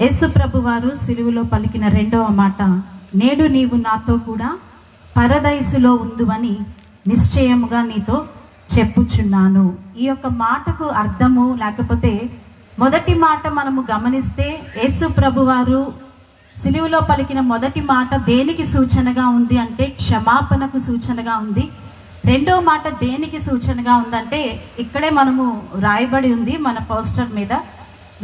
యేసు ప్రభు వారు సిలువలో పలికిన రెండవ మాట, నేడు నీవు నాతో కూడా పరదైసులో ఉందువని నిశ్చయముగా నీతో చెప్పుచున్నాను. ఈ యొక్క మాటకు అర్థము, లేకపోతే మొదటి మాట మనము గమనిస్తే యేసు ప్రభు వారు సిలువలో పలికిన మొదటి మాట దేనికి సూచనగా ఉంది అంటే క్షమాపణకు సూచనగా ఉంది. రెండో మాట దేనికి సూచనగా ఉందంటే ఇక్కడే మనము రాయబడి ఉంది మన పోస్టర్ మీద,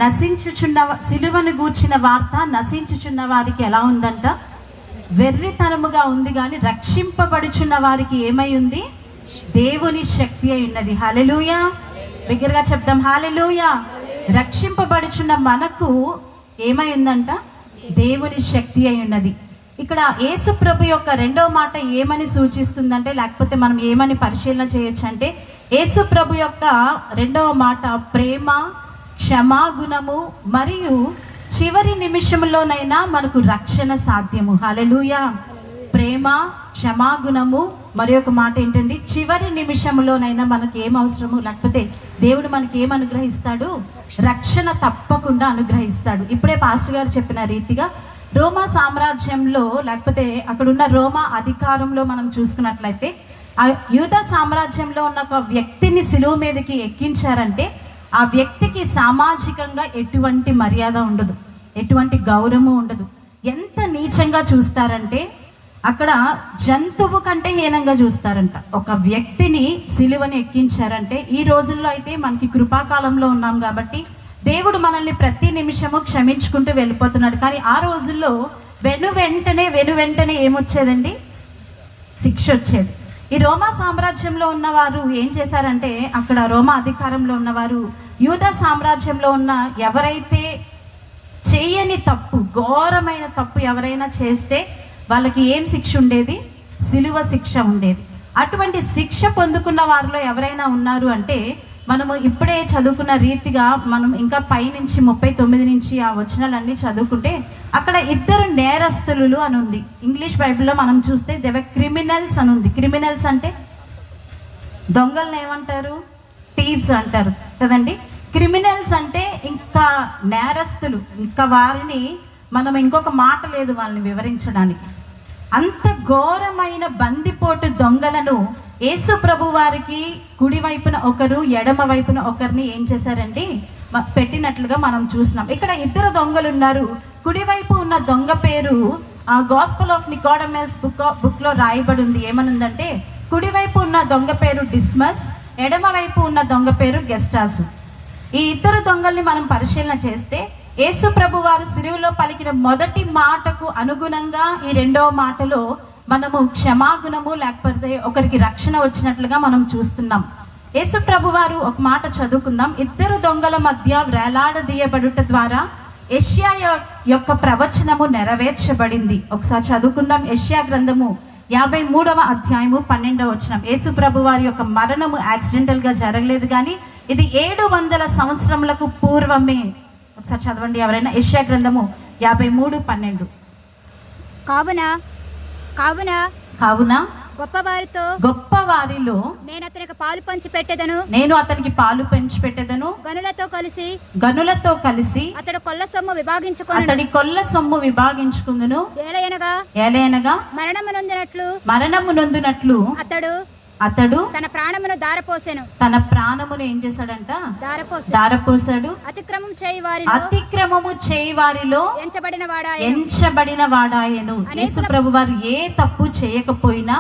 నశించుచున్న సిలువను గూర్చిన వార్త నశించుచున్న వారికి ఎలా ఉందంట, వెర్రితనముగా ఉంది. కానీ రక్షింపబడుచున్న వారికి ఏమై ఉంది, దేవుని శక్తి అయి ఉన్నది. హల్లెలూయా, బిగ్గరగా చెప్దాం హల్లెలూయా. రక్షింపబడుచున్న మనకు ఏమై ఉందంట, దేవుని శక్తి అయి ఉన్నది. ఇక్కడ యేసు ప్రభు యొక్క రెండవ మాట ఏమని సూచిస్తుందంటే, లేకపోతే మనం ఏమని పరిశీలన చేయొచ్చు అంటే, యేసు ప్రభు యొక్క రెండవ మాట ప్రేమ, క్షమాగుణము మరియు చివరి నిమిషంలోనైనా మనకు రక్షణ సాధ్యము. హల్లెలూయా. ప్రేమ, క్షమాగుణము, మరి ఒక మాట ఏంటండి, చివరి నిమిషంలోనైనా మనకు ఏం అవసరము, లేకపోతే దేవుడు మనకి ఏం అనుగ్రహిస్తాడు, రక్షణ తప్పకుండా అనుగ్రహిస్తాడు. ఇప్పుడే పాస్టర్ గారు చెప్పిన రీతిగా రోమా సామ్రాజ్యంలో, లేకపోతే అక్కడున్న రోమా అధికారంలో మనం చూసుకున్నట్లయితే, ఆ యూదా సామ్రాజ్యంలో ఉన్న ఒక వ్యక్తిని సిలువ మీదకి ఎక్కించారంటే ఆ వ్యక్తికి సామాజికంగా ఎటువంటి మర్యాద ఉండదు, ఎటువంటి గౌరవము ఉండదు. ఎంత నీచంగా చూస్తారంటే అక్కడ జంతువు కంటే హీనంగా చూస్తారంట. ఒక వ్యక్తిని సిలువని ఎక్కించారంటే, ఈ రోజుల్లో అయితే మనకి కృపాకాలంలో ఉన్నాం కాబట్టి దేవుడు మనల్ని ప్రతి నిమిషము క్షమించుకుంటూ వెళ్ళిపోతున్నాడు. కానీ ఆ రోజుల్లో వెను వెంటనే ఏమొచ్చేదండి, శిక్ష వచ్చేది. ఈ రోమా సామ్రాజ్యంలో ఉన్నవారు ఏం చేశారంటే, అక్కడ రోమా అధికారంలో ఉన్నవారు యూదా సామ్రాజ్యంలో ఉన్న ఎవరైతే చేయని తప్పు, ఘోరమైన తప్పు ఎవరైనా చేస్తే వాళ్ళకి ఏం శిక్ష ఉండేది, సిలువ శిక్ష ఉండేది. అటువంటి శిక్ష పొందుకున్న వారిలో ఎవరైనా ఉన్నారు అంటే, మనము ఇప్పుడే చదువుకున్న రీతిగా మనం ఇంకా పైనుంచి 39 నుంచి ఆ వచనాలన్నీ చదువుకుంటే అక్కడ ఇద్దరు నేరస్తులు అని ఉంది. ఇంగ్లీష్ బైబిల్లో మనం చూస్తే దేవర్ క్రిమినల్స్ అని ఉంది. క్రిమినల్స్ అంటే దొంగల్ని ఏమంటారు, థీవ్స్ అంటారు కదండి. క్రిమినల్స్ అంటే ఇంకా నేరస్తులు, ఇంకా వారిని మనం ఇంకొక మాట లేదు వాళ్ళని వివరించడానికి. అంత ఘోరమైన బందిపోటు దొంగలను యేసు ప్రభు వారికి కుడి వైపున ఒకరు, ఎడమ వైపున ఒకరిని ఏం చేశారండి, పెట్టినట్లుగా మనం చూసినాం. ఇక్కడ ఇద్దరు దొంగలు ఉన్నారు. కుడివైపు ఉన్న దొంగ పేరు గాస్పెల్ ఆఫ్ నికోడమస్ బుక్లో రాయబడి ఉంది. ఏమనుందంటే, కుడివైపు ఉన్న దొంగ పేరు డిస్మస్, ఎడమ వైపు ఉన్న దొంగ పేరు గెస్టాసు. ఈ ఇద్దరు దొంగల్ని మనం పరిశీలన చేస్తే యేసు ప్రభు వారు సిలువలో పలికిన మొదటి మాటకు అనుగుణంగా ఈ రెండవ మాటలో మనము క్షమాగుణము, లేకపోతే ఒకరికి రక్షణ వచ్చినట్లుగా మనం చూస్తున్నాం. యేసు ప్రభు వారు ఒక మాట చదువుకుందాం. ఇద్దరు దొంగల మధ్య వేలాడదీయబడుట ద్వారా యెషయా యొక్క ప్రవచనము నెరవేర్చబడింది. ఒకసారి చదువుకుందాం. యెషయా గ్రంథము 53వ అధ్యాయము 12వ వచనం. యేసు ప్రభు వారి యొక్క మరణము యాక్సిడెంటల్గా జరగలేదు, కానీ ఇది 700 సంవత్సరములకు పూర్వమే. ఒకసారి చదవండి ఎవరైనా. యెషయా గ్రంథము 53:12. కావున గొప్ప వారిలో నేను అతనికి పాలు పంచి పెట్టెదను, గనులతో కలిసి అతడు కొల్ల సొమ్ము విభాగించుకుందును. ఏలయనగా మరణము నొందినట్లు అతడు తన ప్రాణమును దారపోసెను. తన ప్రాణమును ఏం చేశాడంట, దారపోసాడు. అతిక్రమము చేయి వారిలో ఎంచబడిన వాడాయను. యేసు ప్రభు వారు ఏ తప్పు చేయకపోయినా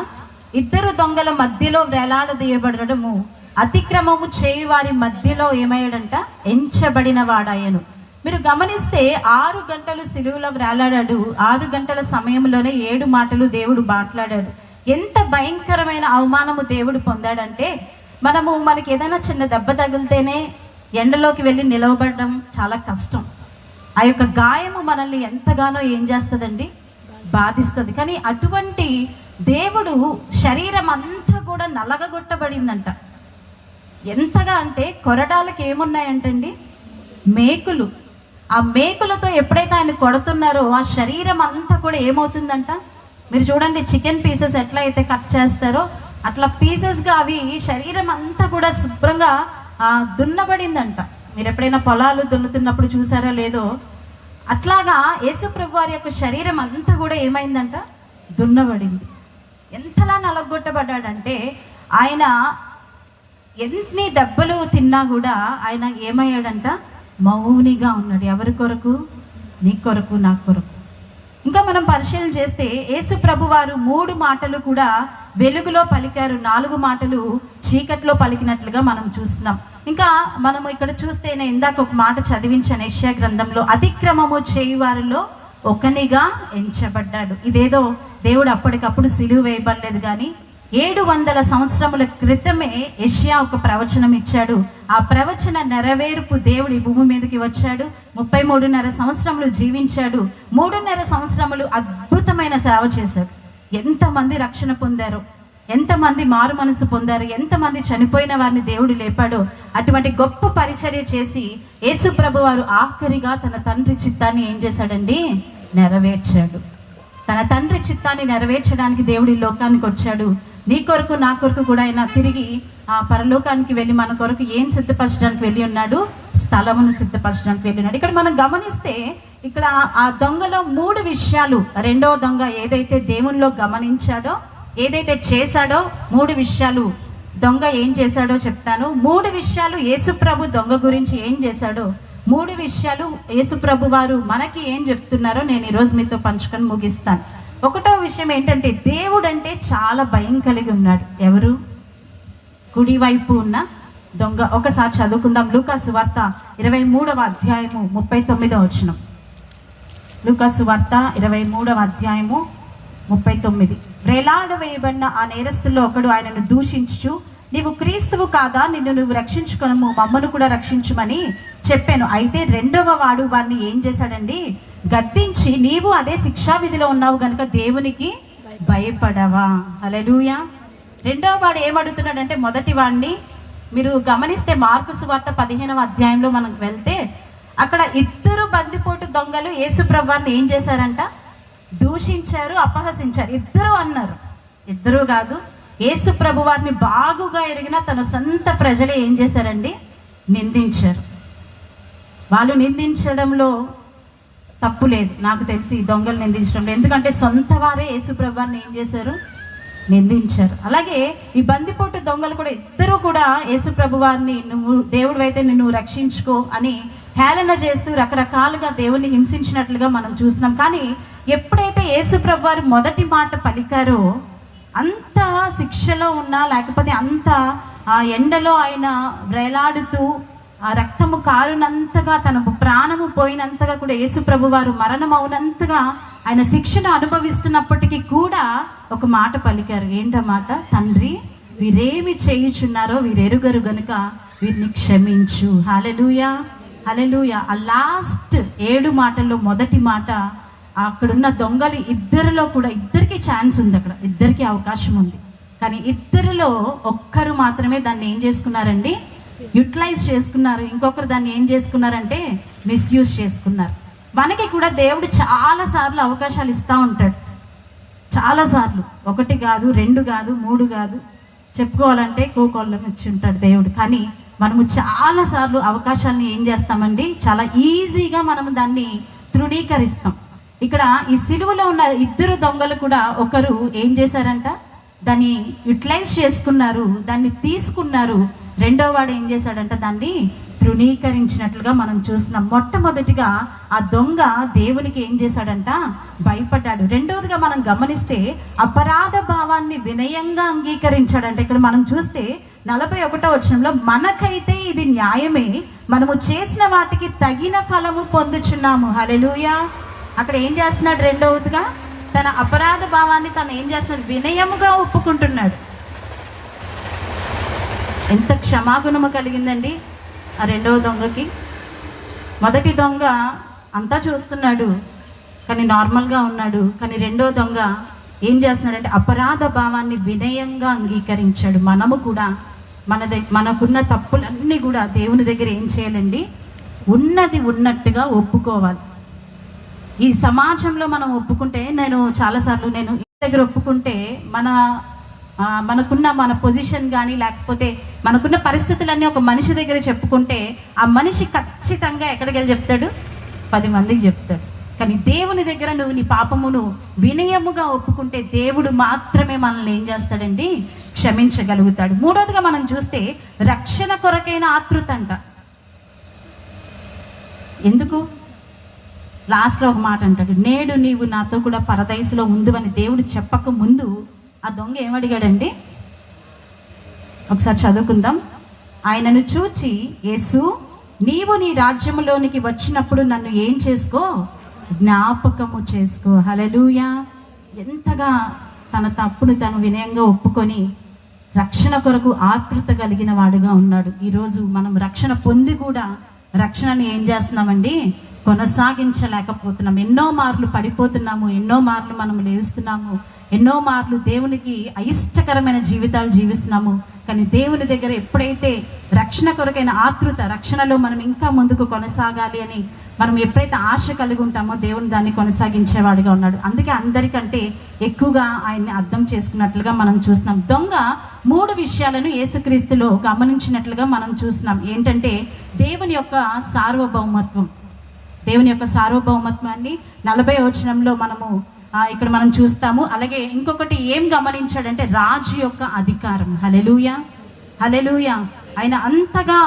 ఇద్దరు దొంగల మధ్యలో వేలాడదీయబడము, అతిక్రమము చేయి వారి మధ్యలో ఏమయ్యాడంట, ఎంచబడిన వాడాయను. మీరు గమనిస్తే 6 గంటలు సిలువలో వేలాడాడు. 6 గంటల సమయంలోనే 7 మాటలు దేవుడు మాట్లాడాడు. ఎంత భయంకరమైన అవమానము దేవుడు పొందాడంటే, మనకి ఏదైనా చిన్న దెబ్బ తగిలితేనే ఎండలోకి వెళ్ళి నిలవబడడం చాలా కష్టం. ఆ యొక్క గాయము మనల్ని ఎంతగానో ఏం చేస్తుందండి, బాధిస్తుంది. కానీ అటువంటి దేవుడు శరీరం అంతా కూడా నలగగొట్టబడిందంట. ఎంతగా అంటే కొరడాలకు ఏమున్నాయంటండి, మేకులు. ఆ మేకులతో ఎప్పుడైతే ఆయన కొడుతున్నారో ఆ శరీరం అంతా కూడా ఏమవుతుందంట, మీరు చూడండి చికెన్ పీసెస్ ఎట్లా అయితే కట్ చేస్తారో అట్లా పీసెస్గా అవి శరీరం అంతా కూడా శుభ్రంగా దున్నబడిందంట. మీరు ఎప్పుడైనా పొలాలు దున్నుతున్నప్పుడు చూసారో లేదో, అట్లాగా యేసు ప్రభు వారి యొక్క శరీరం అంతా కూడా ఏమైందంట, దున్నబడింది. ఎంతలా నలగొట్టబడ్డాడంటే ఆయన ఎన్ని దెబ్బలు తిన్నా కూడా ఆయన ఏమయ్యాడంట, మౌనిగా ఉన్నాడు. ఎవరి కొరకు? నీ కొరకు, నా కొరకు. ఇంకా మనం పరిశీలన చేస్తే యేసు ప్రభు వారు 3 మాటలు కూడా వెలుగులో పలికారు, 4 మాటలు చీకట్లో పలికినట్లుగా మనం చూస్తున్నాం. ఇంకా మనము ఇక్కడ చూస్తే నేను ఇందాక ఒక మాట చదివించాను యెషయా గ్రంథంలో, అతిక్రమము చేయువారిలో ఒకనిగా ఎంచబడ్డాడు. ఇదేదో దేవుడు అప్పటికప్పుడు సిలువ వేయబడలేదు, కానీ 700 సంవత్సరముల క్రితమే యెషయా ఒక ప్రవచనం ఇచ్చాడు. ఆ ప్రవచన నెరవేర్పు దేవుడు ఈ భూమి మీదకి వచ్చాడు. 33.5 సంవత్సరములు జీవించాడు. 3.5 సంవత్సరములు అద్భుతమైన సేవ చేశాడు. ఎంతమంది రక్షణ పొందారు, ఎంతమంది మారు మనసు పొందారు, ఎంతమంది చనిపోయిన వారిని దేవుడు లేపాడు. అటువంటి గొప్ప పరిచర్య చేసి యేసు ప్రభు వారు ఆఖరిగా తన తండ్రి చిత్తాన్ని ఏం చేశాడండి, నెరవేర్చాడు. తన తండ్రి చిత్తాన్ని నెరవేర్చడానికి దేవుడి లోకానికి వచ్చాడు. నీ కొరకు, నా కొరకు కూడా ఆయన తిరిగి ఆ పరలోకానికి వెళ్ళి మన కొరకు ఏం సిద్ధపరచడానికి వెళ్ళి ఉన్నాడు, స్థలమును సిద్ధపరచడానికి వెళ్ళి ఉన్నాడు. ఇక్కడ మనం గమనిస్తే ఇక్కడ ఆ దొంగలో 3 విషయాలు, రెండో దొంగ ఏదైతే దేవునిలో గమనించాడో, ఏదైతే చేశాడో 3 విషయాలు దొంగ ఏం చేశాడో చెప్తాను. 3 విషయాలు యేసు ప్రభు దొంగ గురించి ఏం చేశాడో, 3 విషయాలు యేసు ప్రభు వారు మనకి ఏం చెప్తున్నారో నేను ఈరోజు మీతో పంచుకొని ముగిస్తాను. 1వ విషయం ఏంటంటే, దేవుడు అంటే చాలా భయం కలిగి ఉన్నాడు. ఎవరు? కుడివైపు ఉన్న దొంగ. ఒకసారి చదువుకుందాం. లూకాసు వార్త 23వ అధ్యాయము 39వ వచనం. లూకాసు వార్త 23వ అధ్యాయము 39. వేలాడవేయబడిన ఆ నేరస్తుల్లో ఒకడు ఆయనను దూషించుచు, నీవు క్రీస్తువు కాదా, నిన్ను నువ్వు రక్షించుకొనము, మమ్మను కూడా రక్షించుమని చెప్పాను. అయితే 2వ వాడు వాడిని ఏం చేశాడండి, గద్దించి, నీవు అదే శిక్షా విధిలో ఉన్నావు గనుక దేవునికి భయపడవా. హల్లెలూయా. 2వ వాడు ఏమడుగుతున్నాడంటే, మొదటి వాడిని మీరు గమనిస్తే మార్కు సువార్త 15వ అధ్యాయంలో మనం వెళ్తే అక్కడ 2 బందిపోటు దొంగలు యేసు ప్రభువారిని ఏం చేశారంట, దూషించారు, అపహసించారు. 2 అన్నారు, 2 కాదు, యేసు ప్రభు వారిని బాగుగా ఎరిగిన తన సొంత ప్రజలే ఏం చేశారండి, నిందించారు. వాళ్ళు నిందించడంలో తప్పు లేదు, నాకు తెలిసి ఈ దొంగలు నిందించడంలో. ఎందుకంటే సొంత వారే యేసు ప్రభు వారిని ఏం చేశారు, నిందించారు. అలాగే ఈ బందిపోటు దొంగలు కూడా 2 కూడా యేసు ప్రభు వారిని, నువ్వు దేవుడు అయితే నిన్ను రక్షించుకో అని హేళన చేస్తూ రకరకాలుగా దేవుణ్ణి హింసించినట్లుగా మనం చూస్తున్నాం. కానీ ఎప్పుడైతే యేసు ప్రభు వారు మొదటి మాట పలికారో, అంత శిక్షలో ఉన్నా, లేకపోతే అంత ఆ ఎండలో ఆయన వేలాడుతూ ఆ రక్తము కారునంతగా, తన ప్రాణము పోయినంతగా కూడా, యేసు ప్రభు వారు మరణం అవునంతగా ఆయన శిక్షను అనుభవిస్తున్నప్పటికీ కూడా ఒక మాట పలికారు. ఏంటో మాట? తండ్రి, వీరేమి చేయుచున్నారో వీరెరుగరు గనుక వీరిని క్షమించు. హల్లెలూయా, హల్లెలూయా. ఆ లాస్ట్ 7 మాటల్లో మొదటి మాట, అక్కడున్న దొంగలు 2లో కూడా, 2కి ఛాన్స్ ఉంది, అక్కడ 2కి అవకాశం ఉంది. కానీ 2లో ఒక్కరు మాత్రమే దాన్ని ఏం చేసుకున్నారండి, యూటిలైజ్ చేసుకున్నారు. ఇంకొకరు దాన్ని ఏం చేసుకున్నారంటే మిస్యూజ్ చేసుకున్నారు. మనకి కూడా దేవుడు చాలాసార్లు అవకాశాలు ఇస్తూ ఉంటాడు, చాలాసార్లు. 1 కాదు, 2 కాదు, 3 కాదు, చెప్పుకోవాలంటే కోకోళ్ళని ఇచ్చి ఉంటాడు దేవుడు. కానీ మనము చాలాసార్లు అవకాశాలని ఏం చేస్తామండి, చాలా ఈజీగా మనము దాన్ని తృణీకరిస్తాం. ఇక్కడ ఈ సిలువలో ఉన్న 2 దొంగలు కూడా ఒకరు ఏం చేశారంట, దాన్ని యూటిలైజ్ చేసుకున్నారు, దాన్ని తీసుకున్నారు. 2వ వాడు ఏం చేశాడంట, దాన్ని తృణీకరించినట్లుగా మనం చూస్తున్నాం. మొట్టమొదటిగా ఆ దొంగ దేవునికి ఏం చేశాడంట, భయపడ్డాడు. 2వదిగా మనం గమనిస్తే అపరాధ భావాన్ని వినయంగా అంగీకరించాడంట. ఇక్కడ మనం చూస్తే 41వ వచనంలో, మనకైతే ఇది న్యాయమే, మనము చేసిన వాటికి తగిన ఫలము పొందుచున్నాము. హల్లెలూయా. అక్కడ ఏం చేస్తున్నాడు, 2వదిగా తన అపరాధ భావాన్ని తను ఏం చేస్తున్నాడు, వినయముగా ఒప్పుకుంటున్నాడు. ఎంత క్షమాగుణము కలిగిందండి ఆ 2వ దొంగకి. మొదటి దొంగ అంతా చూస్తున్నాడు కానీ నార్మల్గా ఉన్నాడు. కానీ 2వ దొంగ ఏం చేస్తున్నాడంటే అపరాధ భావాన్ని వినయంగా అంగీకరించాడు. మనము కూడా మనకున్న తప్పులన్నీ కూడా దేవుని దగ్గర ఏం చేయాలండి, ఉన్నది ఉన్నట్టుగా ఒప్పుకోవాలి. ఈ సమాజంలో మనం ఒప్పుకుంటే, నేను చాలాసార్లు నేను ఇంటి దగ్గర ఒప్పుకుంటే మనకున్న మన పొజిషన్ కానీ, లేకపోతే మనకున్న పరిస్థితులన్నీ ఒక మనిషి దగ్గర చెప్పుకుంటే, ఆ మనిషి ఖచ్చితంగా ఎక్కడికి వెళ్ళి చెప్తాడు, 10 మందికి చెప్తాడు. కానీ దేవుని దగ్గర నువ్వు నీ పాపమును వినయముగా ఒప్పుకుంటే దేవుడు మాత్రమే మనల్ని ఏం చేస్తాడండి, క్షమించగలుగుతాడు. మూడోదిగా మనం చూస్తే రక్షణ కొరకైన ఆతృత అంట. ఎందుకు? లాస్ట్లో ఒక మాట అంటాడు, నేడు నీవు నాతో కూడా పరదైసులో ఉందువని దేవుడు చెప్పక ముందు ఆ దొంగ ఏమడిగాడండి? ఒకసారి చదువుకుందాం. ఆయనను చూచి, యేసు నీవు నీ రాజ్యములోనికి వచ్చినప్పుడు నన్ను ఏం చేసుకో, జ్ఞాపకము చేసుకో. హల్లెలూయా. ఎంతగా తన తప్పును తను వినయంగా ఒప్పుకొని రక్షణ కొరకు ఆతృత కలిగిన వాడుగా ఉన్నాడు. ఈరోజు మనం రక్షణ పొంది కూడా రక్షణని ఏం చేస్తున్నామండి, కొనసాగించలేకపోతున్నాం. ఎన్నో మార్లు పడిపోతున్నాము, ఎన్నో మార్లు మనం లేస్తున్నాము, ఎన్నో మార్లు దేవునికి అయిష్టకరమైన జీవితాలు జీవిస్తున్నాము. కానీ దేవుని దగ్గర ఎప్పుడైతే రక్షణ కొరకైన ఆతృత, రక్షణలో మనం ఇంకా ముందుకు కొనసాగాలి అని మనం ఎప్పుడైతే ఆశ కలిగి ఉంటామో దేవుని దాన్ని కొనసాగించేవాడిగా ఉన్నాడు. అందుకే అందరికంటే ఎక్కువగా ఆయన్ని అర్థం చేసుకున్నట్లుగా మనం చూస్తున్నాం. దొంగ 3 విషయాలను యేసుక్రీస్తులో గమనించినట్లుగా మనం చూస్తున్నాం. ఏంటంటే దేవుని యొక్క సార్వభౌమత్వం. దేవుని యొక్క సార్వభౌమత్వాన్ని 40వ వచనంలో మనము ఇక్కడ మనం చూస్తాము. అలాగే ఇంకొకటి ఏం గమనించాడంటే రాజు యొక్క అధికారం. హల్లెలూయా, హల్లెలూయా. ఆయన అంతగా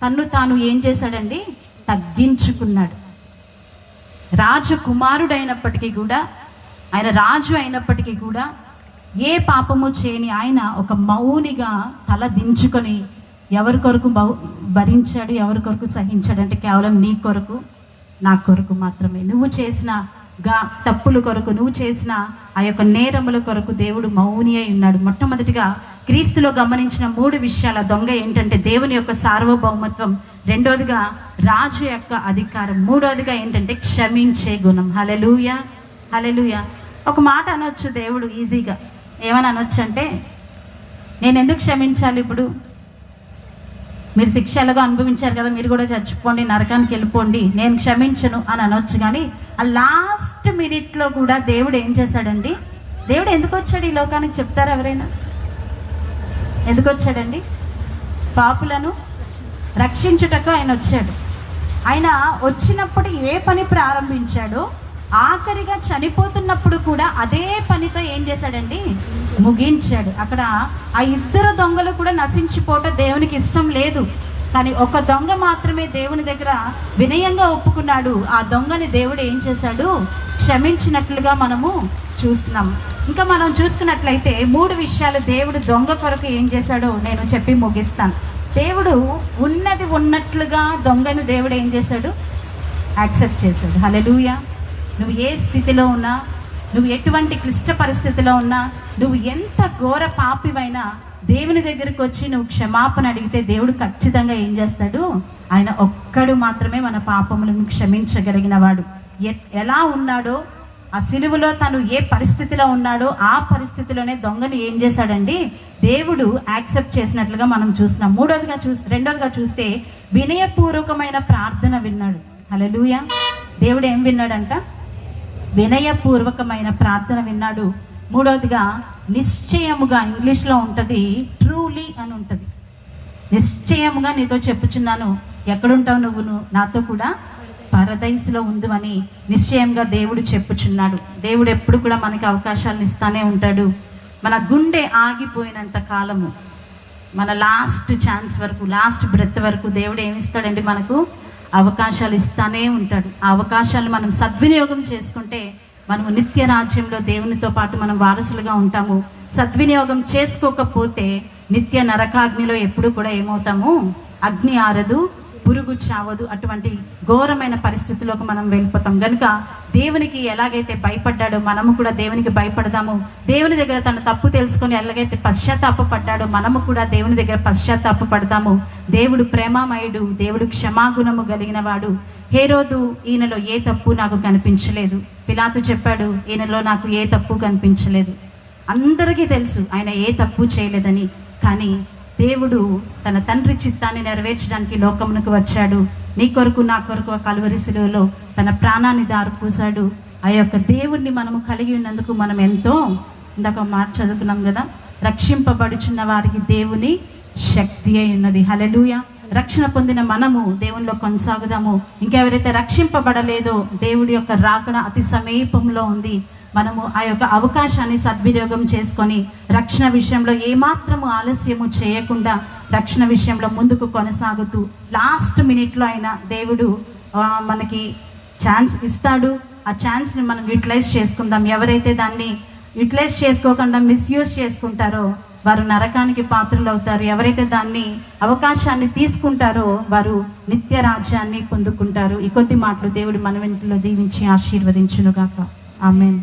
తన్ను తాను ఏం చేశాడండి, తగ్గించుకున్నాడు. రాజకుమారుడైనప్పటికీ కూడా, ఆయన రాజు అయినప్పటికీ కూడా ఏ పాపము చేయని ఆయన ఒక మౌనిగా తల దించుకొని ఎవరి కొరకు భరించాడు, ఎవరి కొరకు సహించాడు అంటే కేవలం నీ కొరకు, నా కొరకు మాత్రమే. నువ్వు చేసిన తప్పుల కొరకు, నువ్వు చేసిన ఆ యొక్క నేరముల కొరకు దేవుడు మౌని అయి ఉన్నాడు. మొట్టమొదటిగా క్రీస్తులో గమనించిన 3 విషయాల దొంగ ఏంటంటే దేవుని యొక్క సార్వభౌమత్వం, రెండోదిగా రాజు యొక్క అధికారం, మూడోదిగా ఏంటంటే క్షమించే గుణం. హల్లెలూయా, హల్లెలూయా. ఒక మాట అనొచ్చు దేవుడు ఈజీగా. ఏమని అనొచ్చు అంటే, నేను ఎందుకు క్షమించాలి? ఇప్పుడు మీరు శిక్షలుగా అనుభవించారు కదా, మీరు కూడా చచ్చిపోండి, నరకానికి వెళ్ళిపోండి, నేను క్షమించను అని అనొచ్చు. కానీ ఆ లాస్ట్ మినిట్లో కూడా దేవుడు ఏం చేశాడండి? దేవుడు ఎందుకు వచ్చాడు ఈ లోకానికి చెప్తారా ఎవరైనా? ఎందుకు వచ్చాడండి? పాపులను రక్షించుటకు ఆయన వచ్చాడు. ఆయన వచ్చినప్పుడు ఏ పని ప్రారంభించాడో ఆఖరిగా చనిపోతున్నప్పుడు కూడా అదే పనితో ఏం చేశాడండి? ముగించాడు. అక్కడ ఆ 2 దొంగలు కూడా నశించిపోవటం దేవునికి ఇష్టం లేదు. కానీ ఒక దొంగ మాత్రమే దేవుని దగ్గర వినయంగా ఒప్పుకున్నాడు. ఆ దొంగని దేవుడు ఏం చేశాడు? క్షమించినట్లుగా మనము చూస్తున్నాం. ఇంకా మనం చూసుకున్నట్లయితే 3 విషయాలు దేవుడు దొంగ కొరకు ఏం చేశాడో నేను చెప్పి ముగిస్తాను. దేవుడు ఉన్నది ఉన్నట్లుగా దొంగను దేవుడు ఏం చేశాడు? యాక్సెప్ట్ చేశాడు. హల్లెలూయా. నువ్వు ఏ స్థితిలో ఉన్నా, నువ్వు ఎటువంటి క్లిష్ట పరిస్థితిలో ఉన్నా, నువ్వు ఎంత ఘోర పాపివైనా దేవుని దగ్గరికి వచ్చి నువ్వు క్షమాపణ అడిగితే దేవుడు ఖచ్చితంగా ఏం చేస్తాడు? ఆయన ఒక్కడు మాత్రమే మన పాపములను క్షమించగలిగిన వాడు. ఎలా ఉన్నాడో ఆ సిలువలో తను ఏ పరిస్థితిలో ఉన్నాడో ఆ పరిస్థితిలోనే దొంగని ఏం చేశాడండి? దేవుడు యాక్సెప్ట్ చేసినట్లుగా మనం చూస్తున్నాం. రెండోదిగా చూస్తే వినయపూర్వకమైన ప్రార్థన విన్నాడు. హల్లెలూయా. దేవుడు ఏం విన్నాడంట? వినయపూర్వకమైన ప్రార్థన విన్నాడు. మూడవదిగా నిశ్చయముగా, ఇంగ్లీష్లో ఉంటుంది ట్రూలీ అని ఉంటుంది. నిశ్చయముగా నీతో చెప్పుచున్నాను, ఎక్కడుంటావు నువ్వు నాతో కూడా పరదైసులో ఉందని నిశ్చయంగా దేవుడు చెప్పుచున్నాడు. దేవుడు ఎప్పుడు కూడా మనకి అవకాశాలను ఇస్తానే ఉంటాడు. మన గుండె ఆగిపోయినంత కాలము, మన లాస్ట్ ఛాన్స్ వరకు, లాస్ట్ బ్రెత్ వరకు దేవుడు ఏమిస్తాడండి? మనకు అవకాశాలు ఇస్తానే ఉంటాడు. ఆ అవకాశాలు మనం సద్వినియోగం చేసుకుంటే మనము నిత్య రాజ్యంలో దేవునితో పాటు మనం వారసులుగా ఉంటాము. సద్వినియోగం చేసుకోకపోతే నిత్య నరకాగ్నిలో ఎప్పుడు కూడా ఏమవుతాము? అగ్ని ఆరదు, పురుగు చావదు. అటువంటి ఘోరమైన పరిస్థితిలోకి మనం వెళ్ళిపోతాం. కనుక దేవునికి ఎలాగైతే భయపడ్డాడో మనము కూడా దేవునికి భయపడదాము. దేవుని దగ్గర తన తప్పు తెలుసుకొని ఎలాగైతే పశ్చాత్తాపడ్డాడో మనము కూడా దేవుని దగ్గర పశ్చాత్తాపడదాము. దేవుడు ప్రేమామయుడు, దేవుడు క్షమాగుణము కలిగిన వాడు. హేరోదు, ఈయనలో ఏ తప్పు నాకు కనిపించలేదు. పిలాతు చెప్పాడు, ఈయనలో నాకు ఏ తప్పు కనిపించలేదు. అందరికీ తెలుసు ఆయన ఏ తప్పు చేయలేదని. కానీ దేవుడు తన తండ్రి చిత్తాన్ని నెరవేర్చడానికి లోకమునకు వచ్చాడు. నీ కొరకు నా కొరకు కలువరి శిలువలో తన ప్రాణాన్ని దారిపోసాడు. ఆ యొక్క దేవుణ్ణి మనము కలిగి ఉన్నందుకు మనం ఎంతో, ఇందాక మాట చదువుకున్నాం కదా, రక్షింపబడుచున్న వారికి దేవుని శక్తి అయి ఉన్నది. హల్లెలూయా. రక్షణ పొందిన మనము దేవునిలో కొనసాగుదాము. ఇంకెవరైతే రక్షింపబడలేదో దేవుడి యొక్క రాకడ అతి సమీపంలో ఉంది. మనము ఆ యొక్క అవకాశాన్ని సద్వినియోగం చేసుకొని రక్షణ విషయంలో ఏమాత్రము ఆలస్యము చేయకుండా రక్షణ విషయంలో ముందుకు కొనసాగుతూ లాస్ట్ మినిట్లో అయినా దేవుడు మనకి ఛాన్స్ ఇస్తాడు. ఆ ఛాన్స్ని మనం యూటిలైజ్ చేసుకుందాం. ఎవరైతే దాన్ని యూటిలైజ్ చేసుకోకుండా మిస్యూజ్ చేసుకుంటారో వారు నరకానికి పాత్రలు అవుతారు. ఎవరైతే దాన్ని అవకాశాన్ని తీసుకుంటారో వారు నిత్య రాజ్యాన్ని పొందుకుంటారు. ఈ కొద్ది మాటలు దేవుడు మన వెంటలో దీవించి ఆశీర్వదించునుగాక. ఆమేన్.